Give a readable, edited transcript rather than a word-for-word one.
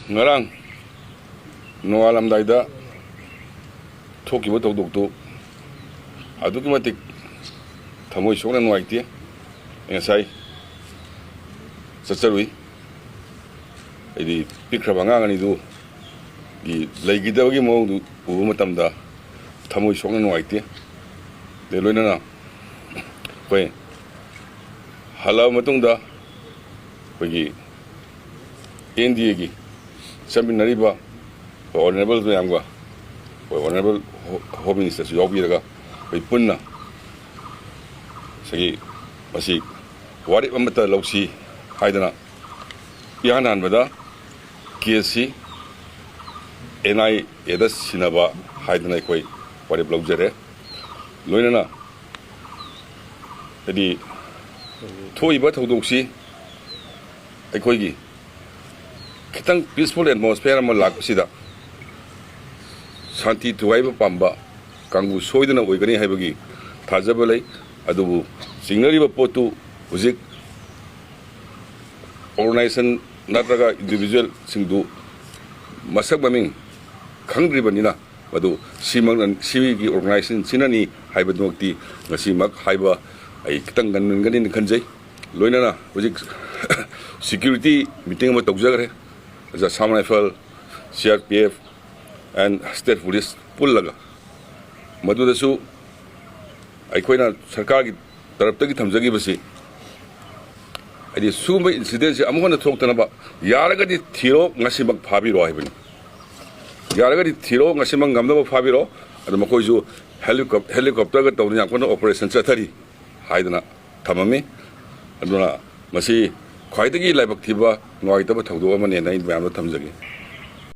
ngarang noalamdaida thokiba tawdoktu aduki matik thamoi sokna nuaite ngasai sacharui idi pikraba ngangani du gi leigidabagi mong du ubu matamda thamoi sokna nuaite de loinana koi hala matungda koi NDA gi seminariba honorable mayamga honorable home minister su yobiraga koi punna sagi masi wari amata lausi haidana yanan bada KSC NI edas sinaba haidana koi wari blogjere loinana edi thoiba thodoksi aikoigi kitang peaceful atmosphere ma laksida shanti thuaiba pamba kangu soidana oigani haibagi thajaba lei adubu singnariba potu huzik organization natraga individual singdu masak maming khangribanina madu simang siwi organization sinani haibadmokti ngasimak haiba ai kitang ganngani khanjai loinana huzik security meeting ma tawjagre as Assam Rifle, CRPF and state police pullaga madudasu aikoina sarkar gi taraptagi thamjagi basi adi sumba incident se amhona thoktanaba yaragadi thiro ngasimak phabiro haibani yaragadi thiro ngasimak ngamnaba phabiro adu makoisu helicopter ga tawni yakona operation chathari haidana thamami aduna masi khwaidagi laibak thiba noitaba thawdo amane nai mayamna thamjagi